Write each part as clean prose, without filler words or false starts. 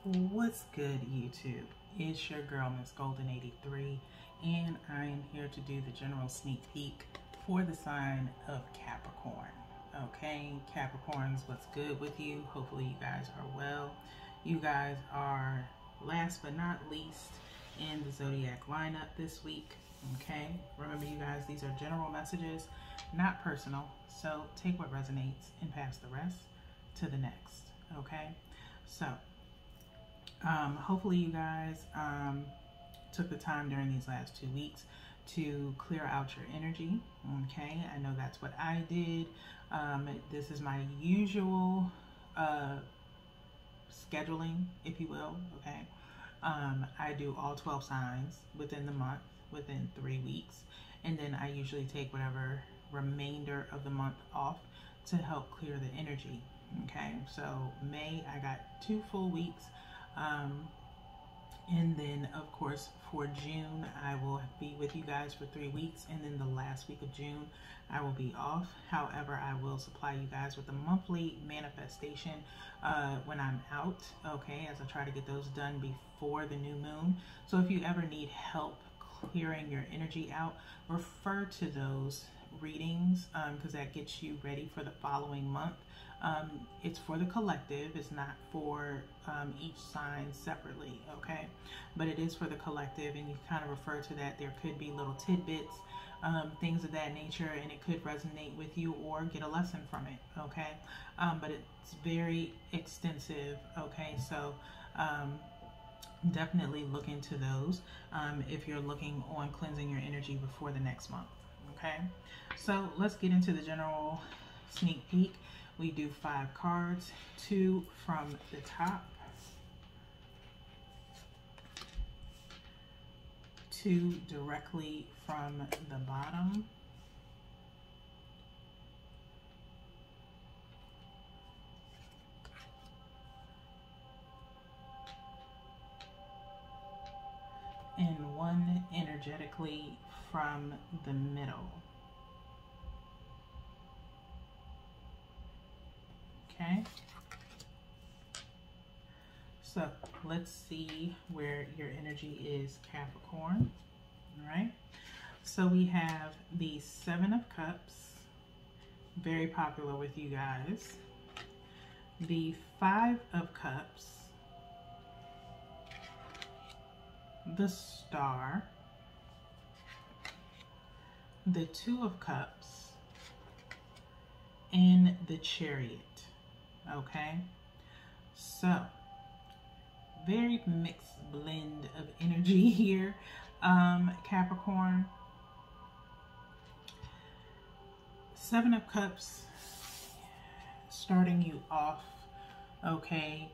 What's good, YouTube? It's your girl, Miss Golden 83, and I am here to do the general sneak peek for the sign of Capricorn. Okay, Capricorns, what's good with you? Hopefully you guys are well. You guys are last but not least in the zodiac lineup this week. Okay, remember you guys, these are general messages, not personal. So take what resonates and pass the rest to the next. Okay, so hopefully you guys took the time during these last 2 weeks to clear out your energy. Okay, I know that's what I did. This is my usual scheduling, if you will. Okay, I do all 12 signs within the month, within 3 weeks, and then I usually take whatever remainder of the month off to help clear the energy. Okay, so May I got 2 full weeks. And then of course for June I will be with you guys for 3 weeks, and then the last week of June I will be off. However, I will supply you guys with a monthly manifestation when I'm out, okay, as I try to get those done before the new moon. So if you ever need help clearing your energy out, refer to those readings because that gets you ready for the following month. It's for the collective, it's not for each sign separately, okay, but it is for the collective, and you kind of refer to that. There could be little tidbits, things of that nature, and it could resonate with you or get a lesson from it, okay, but it's very extensive, okay, so definitely look into those if you're looking on cleansing your energy before the next month. Okay, so let's get into the general sneak peek. We do 5 cards, 2 from the top, 2 directly from the bottom, and 1 energetically from the middle. Okay, so let's see where your energy is, Capricorn. All right, so we have the 7 of Cups, very popular with you guys, the 5 of Cups, the Star, the 2 of Cups, and the Chariot. Okay, so very mixed blend of energy here, Capricorn. 7 of Cups starting you off, okay,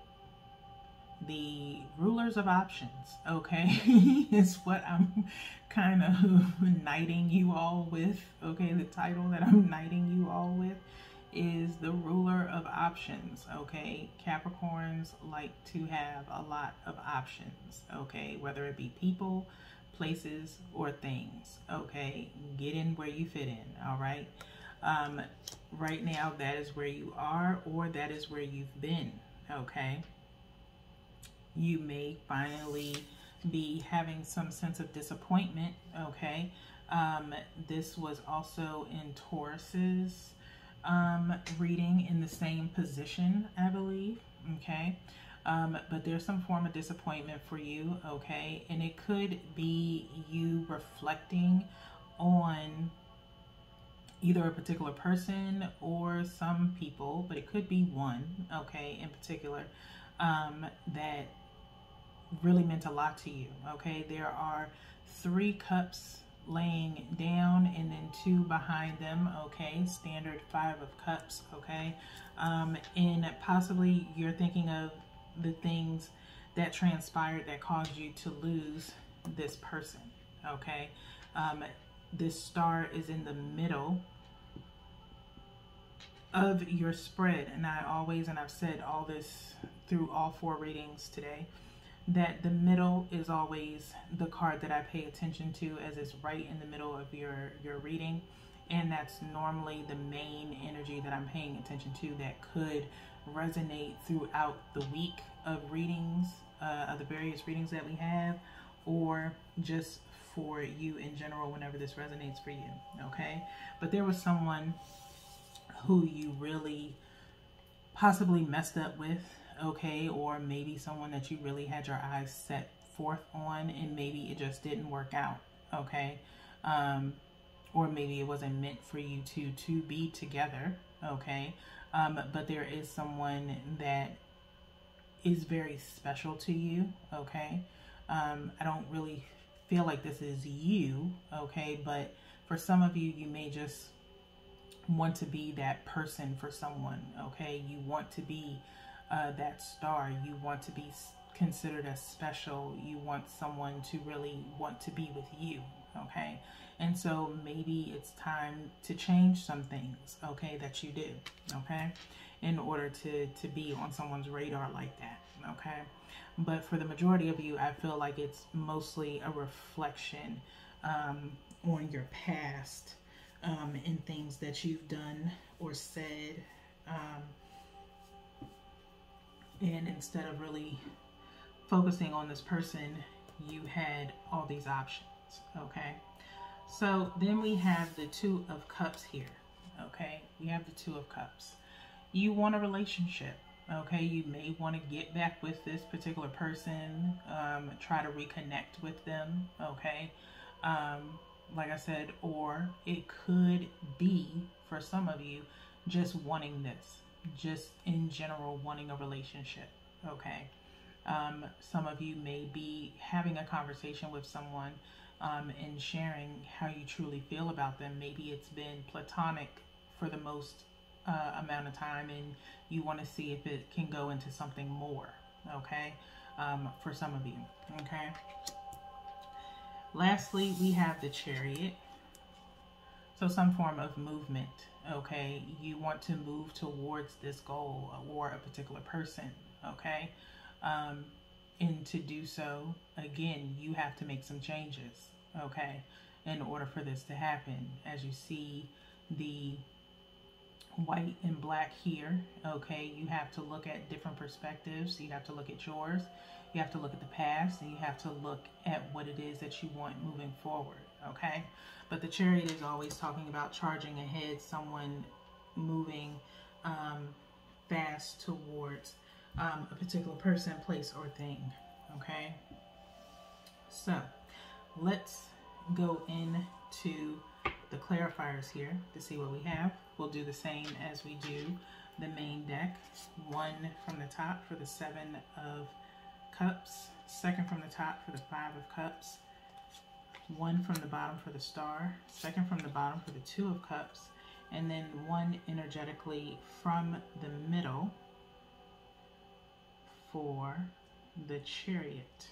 the rulers of options, okay, is what I'm kind of knighting you all with, okay. The title that I'm knighting you all with is the ruler of options, okay. Capricorns like to have a lot of options, okay, whether it be people, places, or things, okay. Get in where you fit in, all right. Right now that is where you are, or that is where you've been, okay. You may finally be having some sense of disappointment, okay. This was also in Taurus's reading in the same position, I believe, okay. But there's some form of disappointment for you, okay, and it could be you reflecting on either a particular person or some people, but it could be one, okay, in particular, that really meant a lot to you, okay. There are 3 cups laying down and then 2 behind them, okay, standard 5 of Cups, okay. And possibly you're thinking of the things that transpired that caused you to lose this person, okay. This Star is in the middle of your spread, and I've said all this through all 4 readings today, that the middle is always the card that I pay attention to, as it's right in the middle of your reading, and that's normally the main energy that I'm paying attention to that could resonate throughout the week of readings, of the various readings that we have, or just for you in general whenever this resonates for you, okay? But there was someone who you really possibly messed up with, okay? Or maybe someone that you really had your eyes set forth on and maybe it just didn't work out, okay? Or maybe it wasn't meant for you to be together, okay? But there is someone that is very special to you, okay? I don't really feel like this is you, okay? But for some of you, you may just want to be that person for someone, okay? You want to be that star. You want to be considered as special. You want someone to really want to be with you, okay? And so maybe it's time to change some things, okay, that you do, okay, in order to be on someone's radar like that, okay? But for the majority of you, I feel like it's mostly a reflection on your past and things that you've done or said. And instead of really focusing on this person, you had all these options, okay? So then we have the Two of Cups here, okay? We have the Two of Cups. You want a relationship, okay? You may want to get back with this particular person, try to reconnect with them, okay? Like I said, or it could be, for some of you, just wanting this, just in general wanting a relationship, okay? Some of you may be having a conversation with someone and sharing how you truly feel about them. Maybe it's been platonic for the most amount of time and you want to see if it can go into something more, okay? For some of you, okay? Lastly, we have the Chariot. So some form of movement, okay? You want to move towards this goal or a particular person, okay? And to do so, again, you have to make some changes, okay, in order for this to happen. As you see the white and black here, okay, you have to look at different perspectives. You have to look at yours. You have to look at the past, and you have to look at what it is that you want moving forward, okay? But the Chariot is always talking about charging ahead, someone moving fast towards a particular person, place, or thing, okay? So let's go into the clarifiers here to see what we have. We'll do the same as we do the main deck. One from the top for the Seven of Cups, second from the top for the Five of Cups, one from the bottom for the Star, second from the bottom for the Two of Cups, and then one energetically from the middle for the Chariot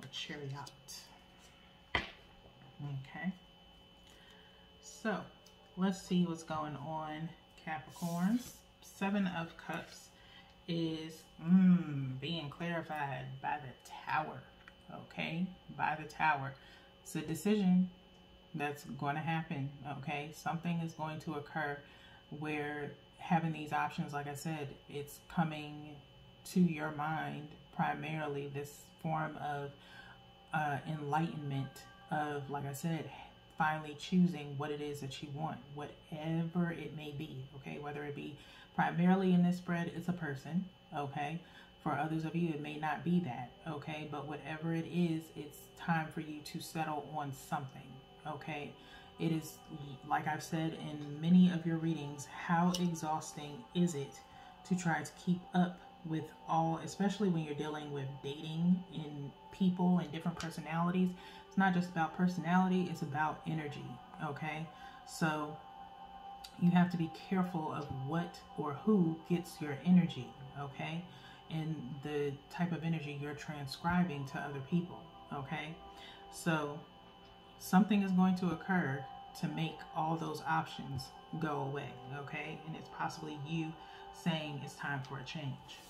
or Chariot. Okay, so let's see what's going on, Capricorns. Seven of Cups is being clarified by the Tower, okay, by the Tower. It's a decision that's going to happen, okay? Something is going to occur where having these options, like I said, it's coming to your mind primarily, this form of enlightenment of, like I said, finally choosing what it is that you want, whatever it may be, okay? Whether it be primarily in this spread, it's a person, okay? For others of you, it may not be that, okay? But whatever it is, it's time for you to settle on something, okay? It is, like I've said in many of your readings, how exhausting is it to try to keep up with all, especially when you're dealing with dating and people and different personalities. It's not just about personality, it's about energy, okay? So you have to be careful of what or who gets your energy, okay? And the type of energy you're transcribing to other people, okay? So something is going to occur to make all those options go away, okay? And it's possibly you saying it's time for a change.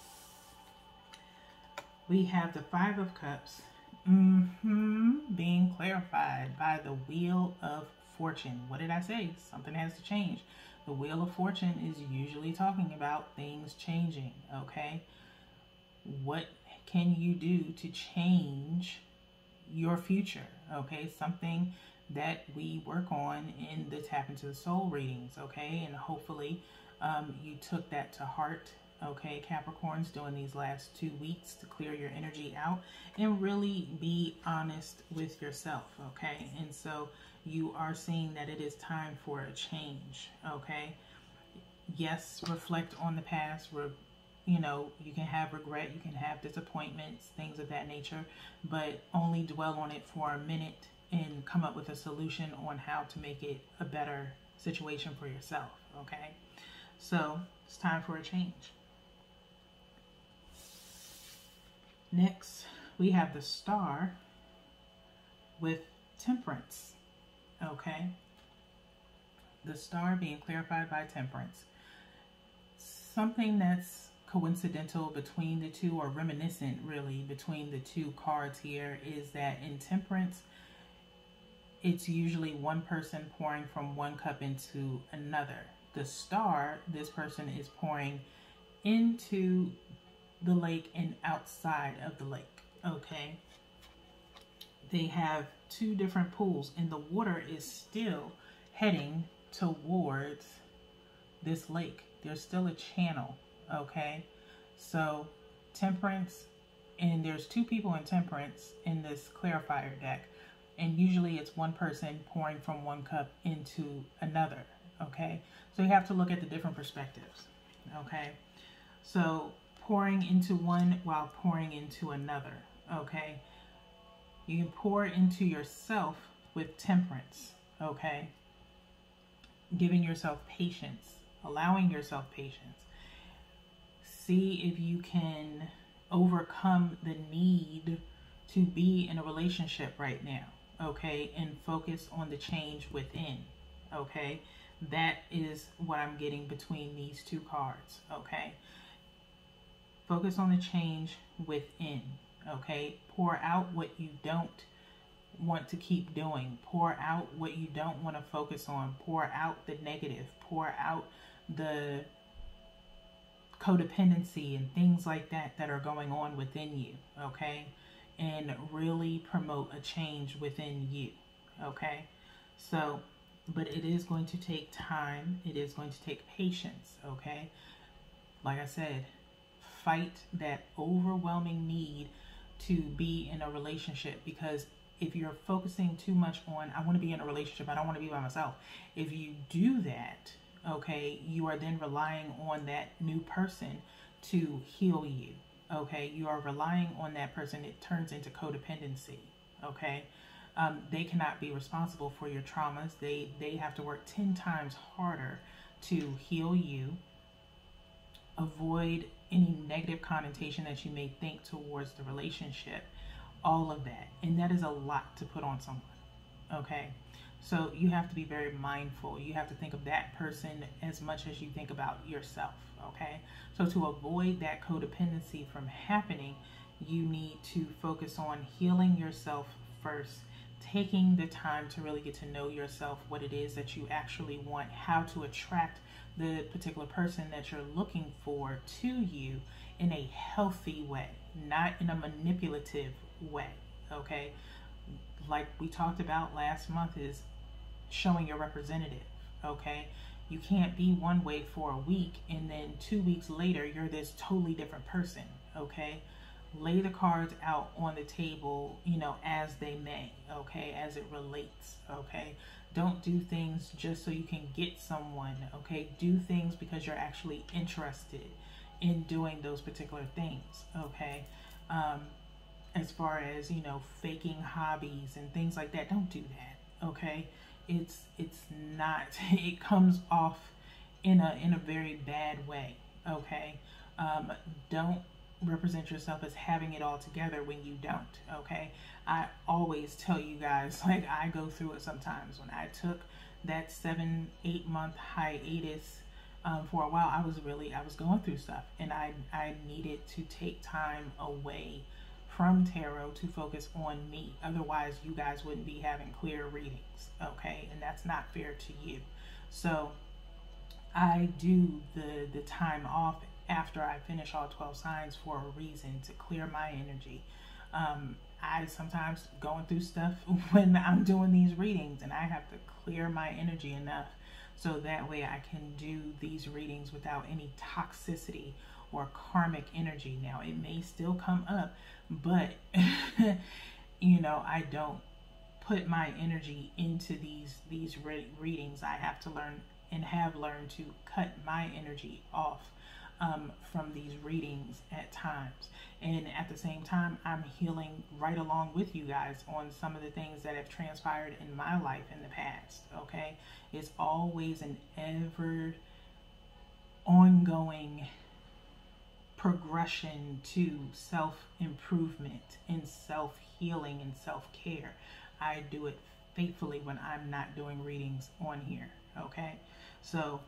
We have the Five of Cups being clarified by the Wheel of Fortune. What did I say? Something has to change. The Wheel of Fortune is usually talking about things changing, okay? What can you do to change your future, okay? Something that we work on in the Tap Into the Soul readings, okay? And hopefully you took that to heart, okay, Capricorns, doing these last 2 weeks to clear your energy out and really be honest with yourself, okay? And so you are seeing that it is time for a change, okay? Yes, reflect on the past. You know, you can have regret, you can have disappointments, things of that nature, but only dwell on it for a minute and come up with a solution on how to make it a better situation for yourself, okay? So it's time for a change. Next, we have the Star with Temperance, okay? The Star being clarified by Temperance. Something that's coincidental between the two, or reminiscent really between the two cards here, is that in Temperance, it's usually one person pouring from one cup into another. The Star, this person is pouring into the lake and outside of the lake, okay? They have two different pools and the water is still heading towards this lake. There's still a channel, okay? So Temperance, and there's two people in Temperance in this clarifier deck, and usually it's one person pouring from one cup into another, okay? So you have to look at the different perspectives, okay? So pouring into one while pouring into another, okay? You can pour into yourself with Temperance, okay? Giving yourself patience, allowing yourself patience. See if you can overcome the need to be in a relationship right now, okay? And focus on the change within, okay? That is what I'm getting between these two cards, okay? Focus on the change within, okay? Pour out what you don't want to keep doing. Pour out what you don't want to focus on. Pour out the negative. Pour out the codependency and things like that that are going on within you, okay? And really promote a change within you, okay? So, but it is going to take time. It is going to take patience, okay? Like I said, fight that overwhelming need to be in a relationship, because if you're focusing too much on, I want to be in a relationship, I don't want to be by myself. If you do that, okay, you are then relying on that new person to heal you, okay? You are relying on that person. It turns into codependency, okay? They cannot be responsible for your traumas. They have to work 10 times harder to heal you, avoid any negative connotation that you may think towards the relationship, all of that. And that is a lot to put on someone, okay? So you have to be very mindful. You have to think of that person as much as you think about yourself, okay? So to avoid that codependency from happening, you need to focus on healing yourself first, taking the time to really get to know yourself, what it is that you actually want, how to attract the particular person that you're looking for to you in a healthy way, not in a manipulative way, okay? Like we talked about last month, is showing your representative, okay? You can't be one way for a week and then 2 weeks later you're this totally different person, okay? Lay the cards out on the table, you know, as they may, okay, as it relates, okay? Don't do things just so you can get someone, okay? Do things because you're actually interested in doing those particular things, okay? As far as, you know, faking hobbies and things like that, don't do that, okay? It's not, it comes off in a very bad way, okay? Don't represent yourself as having it all together when you don't, okay? I always tell you guys, like, I go through it sometimes. When I took that 7-8 month hiatus for a while, I was going through stuff, and I needed to take time away from tarot to focus on me. Otherwise, you guys wouldn't be having clear readings, okay? And that's not fair to you. So I do the time off after I finish all 12 signs for a reason, to clear my energy. I sometimes going through stuff when I'm doing these readings, and I have to clear my energy enough so that way I can do these readings without any toxicity or karmic energy. Now, it may still come up, but you know, I don't put my energy into these readings. I have to learn and have learned to cut my energy off from these readings at times. And at the same time, I'm healing right along with you guys on some of the things that have transpired in my life in the past. Okay, it's always an ever ongoing progression to self-improvement and self-healing and self-care. I do it faithfully when I'm not doing readings on here. Okay, so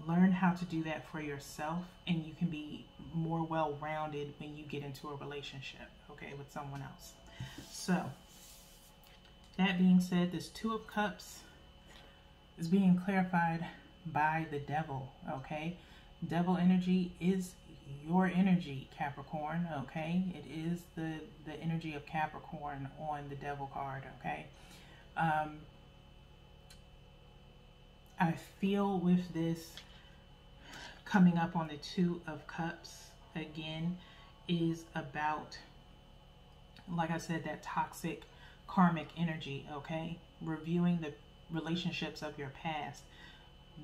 learn how to do that for yourself, and you can be more well-rounded when you get into a relationship, okay, with someone else. So that being said, this Two of Cups is being clarified by the Devil. Okay, Devil energy is your energy, Capricorn. Okay, it is the energy of Capricorn on the Devil card. Okay, I feel with this coming up on the Two of Cups again is about, like I said, that toxic karmic energy. Okay, reviewing the relationships of your past.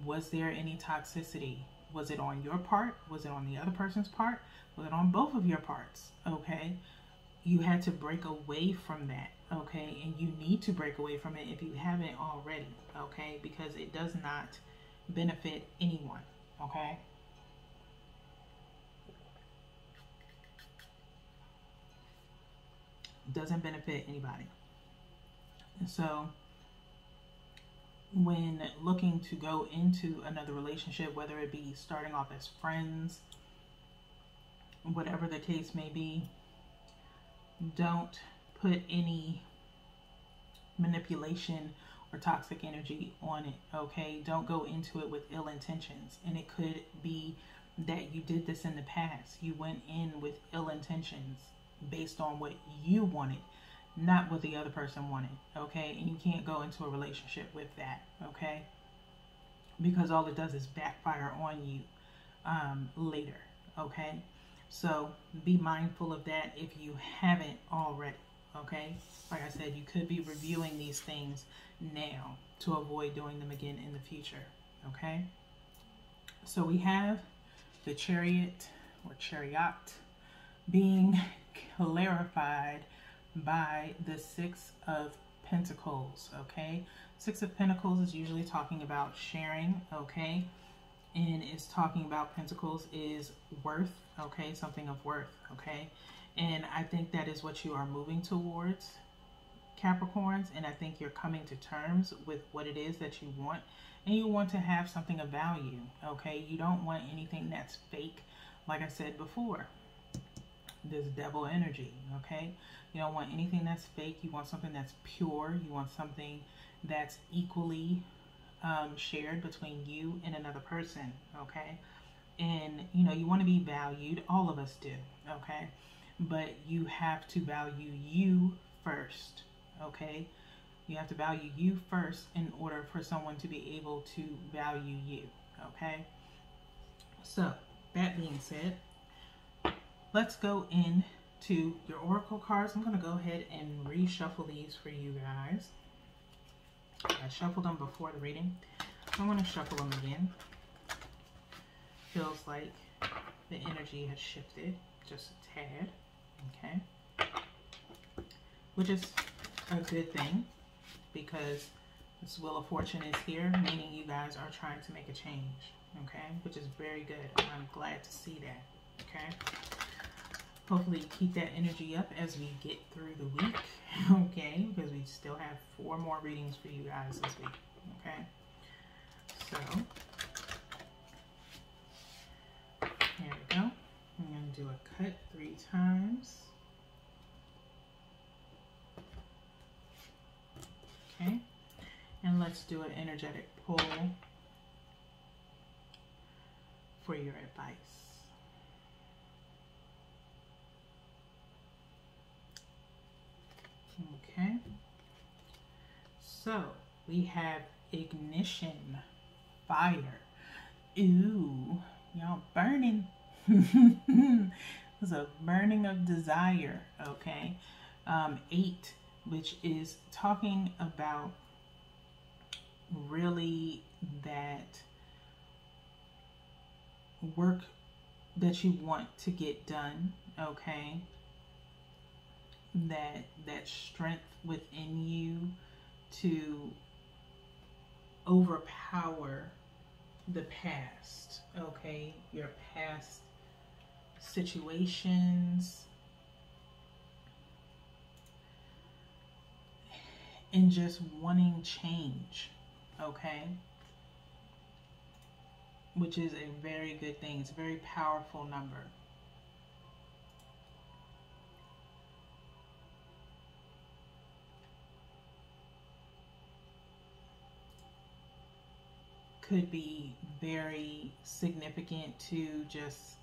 Was there any toxicity? Was it on your part? Was it on the other person's part? Was it on both of your parts? Okay, you had to break away from that. Okay, and you need to break away from it if you haven't already. Okay, because it does not benefit anyone. Okay, doesn't benefit anybody. And so when looking to go into another relationship, whether it be starting off as friends, whatever the case may be, don't put any manipulation or toxic energy on it. Okay, don't go into it with ill intentions. And it could be that you did this in the past. You went in with ill intentions based on what you wanted, not what the other person wanted. Okay, and you can't go into a relationship with that. Okay, because all it does is backfire on you later. Okay, so be mindful of that if you haven't already. Okay, like I said, you could be reviewing these things now to avoid doing them again in the future. Okay, so we have the Chariot or Chariot being clarified by the Six of Pentacles. Okay, Six of Pentacles is usually talking about sharing. Okay, and it's talking about Pentacles is worth. Okay, something of worth. Okay, and I think that is what you are moving towards, Capricorns, and I think you're coming to terms with what it is that you want, and you want to have something of value. Okay, you don't want anything that's fake. Like I said before, this Devil energy. Okay, you don't want anything that's fake. You want something that's pure. You want something that's equally shared between you and another person. Okay, and you know, you want to be valued. All of us do. Okay, but you have to value you first. Okay, you have to value you first in order for someone to be able to value you. Okay, so that being said, let's go into your oracle cards. I'm going to go ahead and reshuffle these for you guys. I shuffled them before the reading. I'm going to shuffle them again. Feels like the energy has shifted just a tad. Okay, which is a good thing, because this Wheel of Fortune is here, meaning you guys are trying to make a change. Okay, which is very good. I'm glad to see that. Okay, hopefully you keep that energy up as we get through the week. Okay, because we still have 4 more readings for you guys this week. Okay, so here we go. I'm going to do a cut 3 times. Okay, and let's do an energetic pull for your advice. Okay. So we have ignition, fire. Ooh, y'all burning. It's a burning of desire. Okay. 8, which is talking about really that work that you want to get done. Okay. That strength within you to overpower the past, okay? Your past situations and just wanting change, okay? Which is a very good thing. It's a very powerful number. Could be very significant to just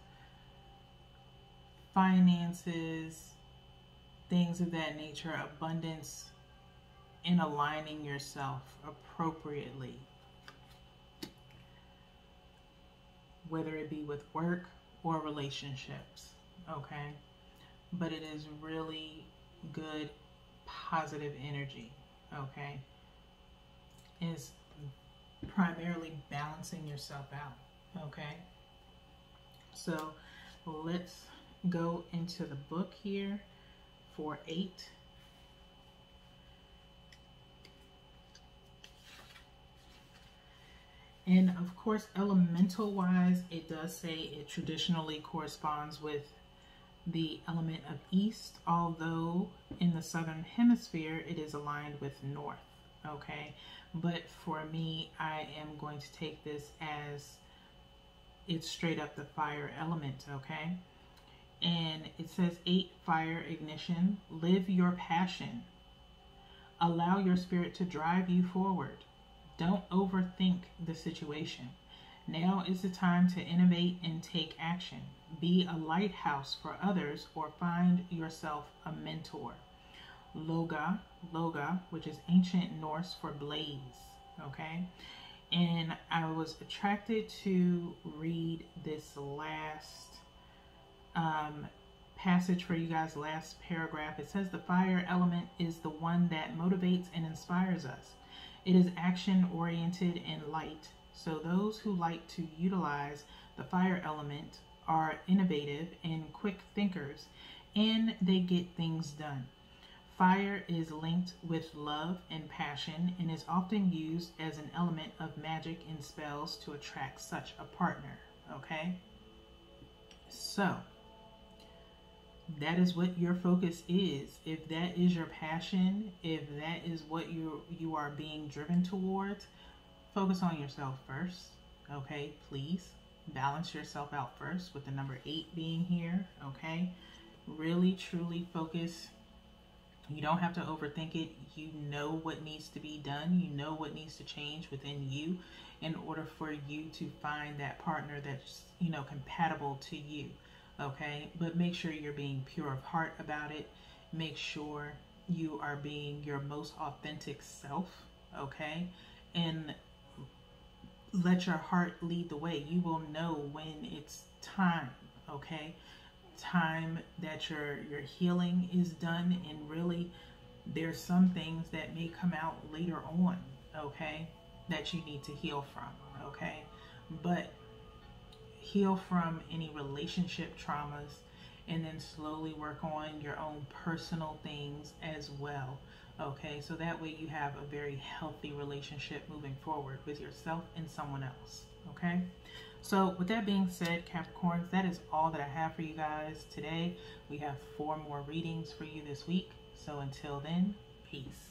finances, things of that nature, abundance, and aligning yourself appropriately. Whether it be with work or relationships, okay? But it is really good, positive energy, okay? It's primarily balancing yourself out, okay? So let's go into the book here for 8. And of course, elemental wise, it does say it traditionally corresponds with the element of east, although in the southern hemisphere it is aligned with north, okay? But for me, I am going to take this as it's straight up the fire element, okay? And it says 8, fire ignition. Live your passion. Allow your spirit to drive you forward. Don't overthink the situation. Now is the time to innovate and take action. Be a lighthouse for others or find yourself a mentor. Loga, which is ancient Norse for blaze, okay? And I was attracted to read this last passage for you guys, last paragraph. It says the fire element is the one that motivates and inspires us. It is action-oriented and light. So those who like to utilize the fire element are innovative and quick thinkers, and they get things done. Fire is linked with love and passion and is often used as an element of magic and spells to attract such a partner, okay? So that is what your focus is. If that is your passion, if that is what you are being driven towards, focus on yourself first, okay? Please balance yourself out first with the number 8 being here, okay? Really, truly focus. You don't have to overthink it. You know what needs to be done. You know what needs to change within you in order for you to find that partner that's, you know, compatible to you. Okay, but make sure you're being pure of heart about it. Make sure you are being your most authentic self, okay? And let your heart lead the way. You will know when it's time, okay? Time that your healing is done, and really there's some things that may come out later on, okay, that you need to heal from, okay? But heal from any relationship traumas and then slowly work on your own personal things as well, okay? So that way you have a very healthy relationship moving forward with yourself and someone else, okay? So with that being said, Capricorns, that is all that I have for you guys today. We have 4 more readings for you this week. So until then, peace.